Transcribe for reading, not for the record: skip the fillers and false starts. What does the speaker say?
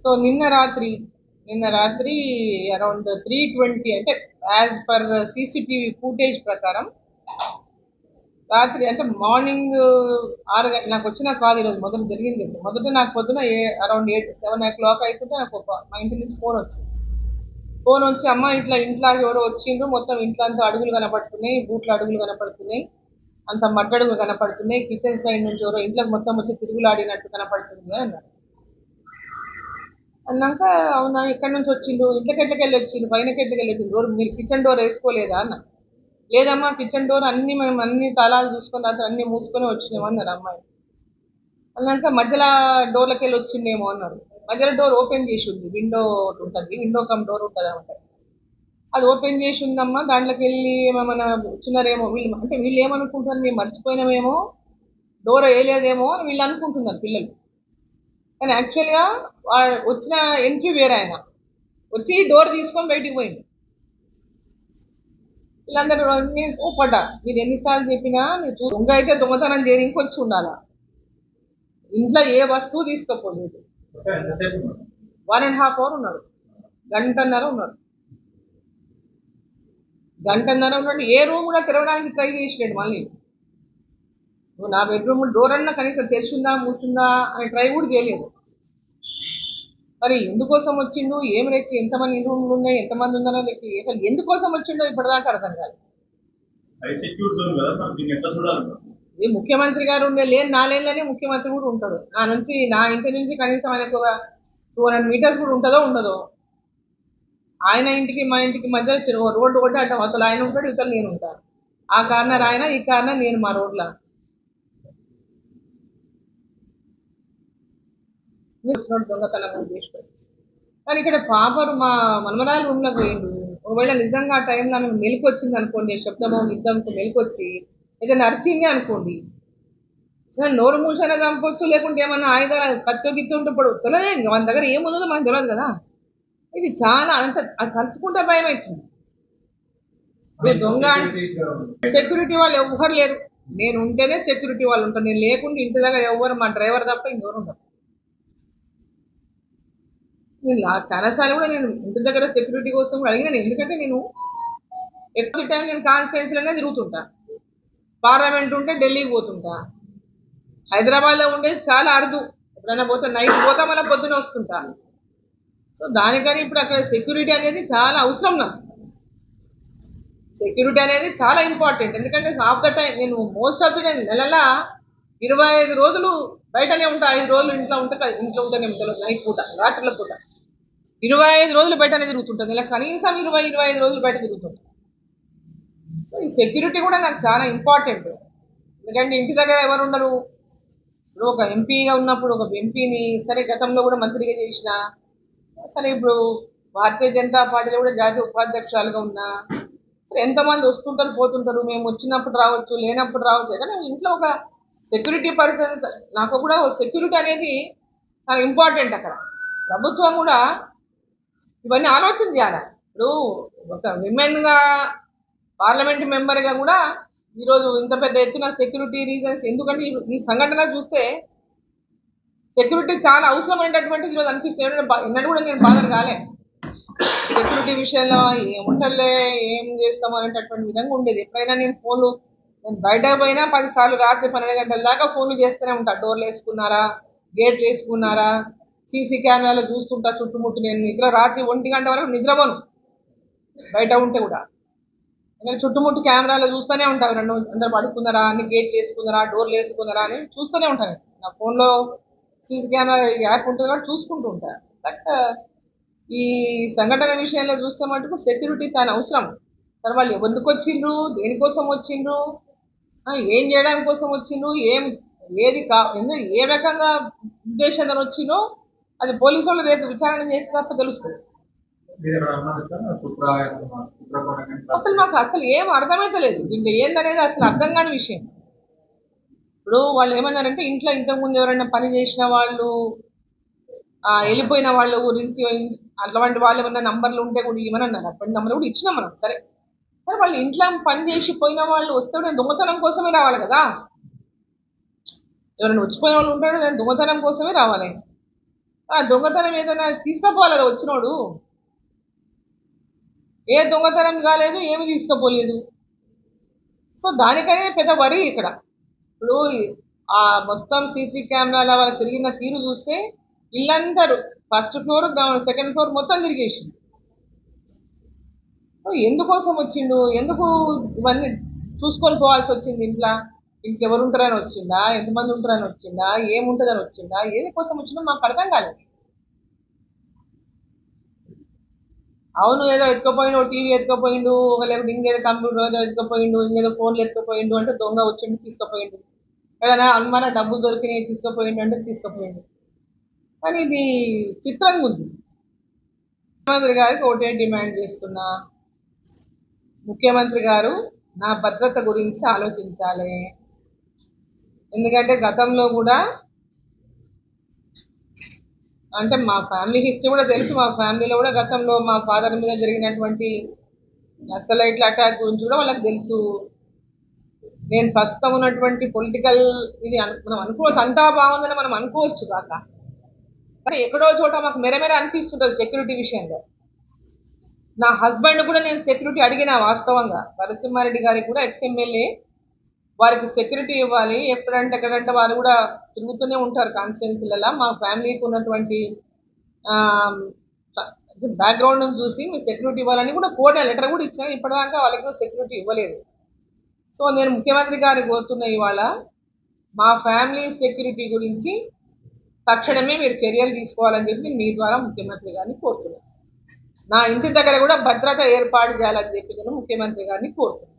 So నిన్న రాత్రి around 3:20 అంటే యాజ్ పర్ సీసీటీవీ ఫుటేజ్ ప్రకారం రాత్రి అంటే మార్నింగ్ 6 గంటల నాకు వచ్చిన కాల్ ఈరోజు మొదట జరిగింది. మొదట నాకు పొద్దున అరౌండ్ 7 o'clock అయిపోతే నాకు మా ఇంటి నుంచి ఫోన్ వచ్చి అమ్మ ఇట్లా ఇంట్లో ఎవరో వచ్చిండ్రు, మొత్తం ఇంట్లో అంతా అడుగులు కనపడుతున్నాయి, బూట్ల అడుగులు కనపడుతున్నాయి, అంత మడ్డడుగులు కనపడుతున్నాయి, కిచెన్ సైడ్ నుంచి ఎవరో ఇంట్లోకి మొత్తం వచ్చి తిరుగులాడినట్టు కనపడుతుంది అన్నారు. అన్నాక అవునా ఎక్కడి నుంచి వచ్చిండ్రు, ఇంట్లోకి వెళ్ళి వచ్చిండ్రు, పైనకి వెళ్ళి వచ్చిండ్రు, మీరు కిచెన్ డోర్ వేసుకోలేదా అన్న. లేదమ్మా కిచెన్ డోర్ మేము అన్ని తాళాలు చూసుకొని అన్ని మూసుకొని వచ్చినాము అన్నారు అమ్మాయి. అన్నాక మధ్యలో డోర్లకి వెళ్ళి వచ్చిందేమో అన్నారు. మధ్యలో డోర్ ఓపెన్ చేసి ఉంది, విండో ఉంటుంది, విండో కమ్ డోర్ ఉంటుంది అనమాట. అది ఓపెన్ చేసి ఉందమ్మా, దాంట్లోకి వెళ్ళి ఏమైనా వచ్చినారేమో వీళ్ళు, అంటే వీళ్ళు ఏమనుకుంటున్నారు, మేము మర్చిపోయినామేమో, డోర్ వేయలేదేమో అని వీళ్ళు అనుకుంటున్నారు పిల్లలు. కానీ యాక్చువల్గా వచ్చిన ఎంట్రీ వేరే, ఆయన వచ్చి డోర్ తీసుకొని బయటికి పోయింది. వీళ్ళందరూ నేను కోపడ్డా, మీరు ఎన్నిసార్లు చెప్పినా మీరు దొంగ అయితే దొంగతనం చేయడానికి వచ్చి ఉండాలా, ఇంట్లో ఏ వస్తువు తీసుకోపోలేదు. 1.5 hour ఉన్నాడు, గంటన్నర ఉన్నాడు. ఏ రూమ్ కూడా తెరవడానికి ట్రై చేసినాడు. మళ్ళీ నువ్వు నా బెడ్రూమ్ డోర్ అన్నా కనీసం తెరిచిందా మూసిందా అని ట్రై కూడా చేయలేదు. మరి ఎందుకోసం వచ్చిండు, ఏమి రెక్కి, ఎంతమంది రూమ్లు ఉన్నాయి, ఎంతమంది ఉన్నారో రెక్కి, అసలు ఎందుకోసం వచ్చిండో ఇప్పటిదాకా అర్థం కాదు. ఈ ముఖ్యమంత్రి గారు ఉండే లేని 4 ఏళ్ళనే ముఖ్యమంత్రి కూడా ఉంటాడు. నా ఇంటి నుంచి కనీసం ఆయనకు 200 meters కూడా ఉంటుందో ఉండదో. ఆయన ఇంటికి మా ఇంటికి మధ్య రోడ్డు కొట్టి అడ్డం, అసలు ఆయన ఉంటాడు, ఇతరులు నేను ఉంటాను. ఆ కార్నర్ ఆయన, ఈ కార్నర్ నేను, మా రోడ్ల దొంగతనం చేసుకోండి. కానీ ఇక్కడ పాపరు మా మనమరాలు రూమ్లోకి పోయిండు. ఒకవేళ నిజంగా ఆ టైంలో ఆమె మెలకు వచ్చింది అనుకోండి, శబ్దమో యుద్ధంతో మెలకు వచ్చి ఏదైనా నరిచింది అనుకోండి, నోరు మూసాన చంపొచ్చు, లేకుంటే ఏమన్నా ఆయుధాలు కత్తో గిత్తో ఉంటే పడవచ్చు. మన దగ్గర ఏమున్నదో మనకు తెలియదు కదా. ఇది చాలా అంత కలుసుకుంటే భయం అవుతుంది. దొంగ సెక్యూరిటీ వాళ్ళు ఎవరు లేరు, నేను ఉంటేనే సెక్యూరిటీ వాళ్ళు ఉంటారు, నేను లేకుండా ఇంటి దగ్గర ఎవరు, మా డ్రైవర్ తప్ప ఇంకెవరు ఉంటారు. నేను చాలాసార్లు కూడా నేను ఇంటి దగ్గర సెక్యూరిటీ కోసం కూడా అడిగినాను. ఎందుకంటే నేను ఎక్కువ టైం నేను కాన్స్టిట్యున్సీలోనే తిరుగుతుంటా. పార్లమెంట్ ఉంటే ఢిల్లీకి పోతుంటా, హైదరాబాద్లో ఉండేది చాలా అరుదు, ఎప్పుడైనా పోతే నైట్ పోతా, మళ్ళీ పొద్దున వస్తుంటా. సో దానికని ఇప్పుడు అక్కడ సెక్యూరిటీ అనేది చాలా అవసరం. నాకు సెక్యూరిటీ అనేది చాలా ఇంపార్టెంట్. ఎందుకంటే హాఫ్ ద టైం నేను మోస్ట్ ఆఫ్ ద టైం నెలలా 25 రోజులు బయటనే ఉంటా, 5 రోజులు ఇంట్లో ఉంటేనే ఉంటాను. నైట్ పూట, రాత్రుల పూట 25 రోజులు బయటనే తిరుగుతుంటాను. ఇలా కనీసం 25 రోజులు బయట తిరుగుతుంటాను. సో ఈ సెక్యూరిటీ కూడా నాకు చాలా ఇంపార్టెంట్. ఎందుకంటే ఇంటి దగ్గర ఎవరు ఉండరు. ఇప్పుడు ఒక ఎంపీగా ఉన్నప్పుడు, ఒక ఎంపీని సరే గతంలో కూడా మంత్రిగా చేసిన, సరే ఇప్పుడు భారతీయ జనతా పార్టీలో కూడా జాతీయ ఉపాధ్యక్షురాలుగా ఉన్నా, సరే ఎంతమంది వస్తుంటారు పోతుంటారు, మేము వచ్చినప్పుడు రావచ్చు, లేనప్పుడు రావచ్చు. కానీ ఇంట్లో ఒక సెక్యూరిటీ పర్సన్, నాకు కూడా సెక్యూరిటీ అనేది చాలా ఇంపార్టెంట్. అక్కడ ప్రభుత్వం కూడా ఇవన్నీ ఆలోచన చేయాలి. ఇప్పుడు ఒక విమెన్గా పార్లమెంట్ మెంబర్గా కూడా ఈరోజు ఇంత పెద్ద ఎత్తున సెక్యూరిటీ రీజన్స్, ఎందుకంటే ఈ సంఘటన చూస్తే సెక్యూరిటీ చాలా అవసరమైనటువంటిది ఈరోజు అనిపిస్తుంది. ఎన్నడూ కూడా నేను బాధలు కాలే సెక్యూరిటీ విషయంలో, ఏముంటలే ఏం చేస్తాం అనేటటువంటి విధంగా ఉండేది. ఎప్పుడైనా నేను బయట పోయినా 10 సార్లు రాత్రి 12 గంటల దాకా ఫోన్లు చేస్తూనే ఉంటా. డోర్లు వేసుకున్నారా, గేట్లు వేసుకున్నారా, సీసీ కెమెరాలు చూస్తుంటా చుట్టుముట్టు. నేను రాత్రి 1 గంట వరకు నిద్రపోను బయట ఉంటే కూడా. నేను చుట్టుముట్టు కెమెరాలు చూస్తూనే ఉంటాను. అందరు పడుకున్నారా, అన్ని గేట్లు వేసుకున్నారా, డోర్లు వేసుకున్నారా అని చూస్తూనే ఉంటాను. నా ఫోన్లో సీసీ కెమెరా యాప్ ఉంటుంది కాబట్టి చూసుకుంటూ ఉంటాను. బట్ ఈ సంఘటన విషయంలో చూస్తే మటుకు సెక్యూరిటీ చాలా అవసరం. కానీ వాళ్ళు ఎందుకు వచ్చిండ్రు, దేనికోసం వచ్చిండ్రు, ఏం చేయడానికి కోసం వచ్చిండ్రు, ఏ రకంగా ఉద్దేశంతో వచ్చిందో అది పోలీసు వాళ్ళు రేపు విచారణ చేస్తే తప్ప తెలుస్తుంది. అసలు మాకు అసలు ఏం అర్థమైతలేదు. దీంట్లో ఏందనేది అసలు అర్థం కాని విషయం. ఇప్పుడు వాళ్ళు ఏమన్నారంటే ఇంట్లో ఇంతకుముందు ఎవరైనా పని చేసిన వాళ్ళు, వెళ్ళిపోయిన వాళ్ళ గురించి అట్లాంటి వాళ్ళు ఏమన్నా నంబర్లు ఉంటే కూడా ఇవ్వమని అన్నారు. అప్పటి నంబర్ కూడా ఇచ్చినాం మనం. సరే మరి వాళ్ళు ఇంట్లో పని చేసి పోయిన వాళ్ళు వస్తే నేను దొంగతనం కోసమే రావాలి కదా. ఎవరైనా వచ్చిపోయిన వాళ్ళు ఉంటాడు, నేను దొంగతనం కోసమే రావాలి. ఆ దొంగతనం ఏదైనా తీసుకుపోవాలి కదా వచ్చినోడు. ఏ దొంగతనం కాలేదు, ఏమి తీసుకుపోలేదు. సో దానికనే పెద్ద వరి ఇక్కడ. ఇప్పుడు ఆ మొత్తం సీసీ కెమెరాల వాళ్ళు తిరిగిన తీరు చూస్తే ఇల్లందరూ ఫస్ట్ ఫ్లోర్ సెకండ్ ఫ్లోర్ మొత్తం తిరిగేసిండు. సో ఎందుకోసం వచ్చిండు, ఎందుకు ఇవన్నీ చూసుకొని పోవాల్సి వచ్చింది ఇంట్లో? ఇంకెవరు ఉంటారని వచ్చిందా, ఎంతమంది ఉంటారని వచ్చిందా, ఏముంటుందని వచ్చిందా, ఏది కోసం వచ్చిందో మాకు అర్థం కాలేదు. అవును ఏదో ఎత్తుకపోయిండు, టీవీ ఎత్తుకపోయిండు, లేకపోతే ఇంకేదో కంప్యూటర్ ఏదో ఎత్తుకపోయిండు, ఇంకేదో ఫోన్లు ఎత్తుకపోయిండు అంటే దొంగ వచ్చిండు తీసుకుపోయిండు. ఏదైనా అనుమాన డబ్బులు దొరికినాయి తీసుకుపోయిండు అంటే తీసుకుపోయిండు. కానీ ఇది చిత్రంగా ఉంది. ముఖ్యమంత్రి గారికి ఒకటే డిమాండ్ చేస్తున్నా, ముఖ్యమంత్రి గారు నా భద్రత గురించి ఆలోచించాలి. ఎందుకంటే గతంలో కూడా అంటే మా ఫ్యామిలీ హిస్టరీ కూడా తెలుసు. మా ఫ్యామిలీలో కూడా గతంలో మా ఫాదర్ మీద జరిగినటువంటి నక్సలైట్ల అటాక్ గురించి కూడా వాళ్ళకి తెలుసు. నేను ప్రస్తుతం ఉన్నటువంటి పొలిటికల్ ఇది మనం అనుకోవచ్చు, అంతా బాగుందని మనం అనుకోవచ్చు కాక, కానీ ఎక్కడో చోట మాకు మెరమెర అనిపిస్తుంటుంది సెక్యూరిటీ విషయంలో. నా హస్బెండ్ కూడా నేను సెక్యూరిటీ అడిగిన, వాస్తవంగా నరసింహారెడ్డి గారికి కూడా ఎక్స్ఎమ్మెల్యే, వారికి సెక్యూరిటీ ఇవ్వాలి, ఎక్కడంటే వారు కూడా తిరుగుతూనే ఉంటారు కాన్స్టిట్యున్సీలలో. మా ఫ్యామిలీకి ఉన్నటువంటి బ్యాక్గ్రౌండ్ చూసి మీ సెక్యూరిటీ ఇవ్వాలని కూడా కోర్టు లెటర్ కూడా ఇచ్చిన, ఇప్పటిదాకా వాళ్ళకి సెక్యూరిటీ ఇవ్వలేదు. సో నేను ముఖ్యమంత్రి గారికి కోరుతున్న ఇవాళ మా ఫ్యామిలీ సెక్యూరిటీ గురించి తక్షణమే మీరు చర్యలు తీసుకోవాలని చెప్పి మీ ద్వారా ముఖ్యమంత్రి గారిని కోరుతున్నాను. నా ఇంటి దగ్గర కూడా భద్రత ఏర్పాటు చేయాలని చెప్పి నేను ముఖ్యమంత్రి గారిని కోరుతున్నాను.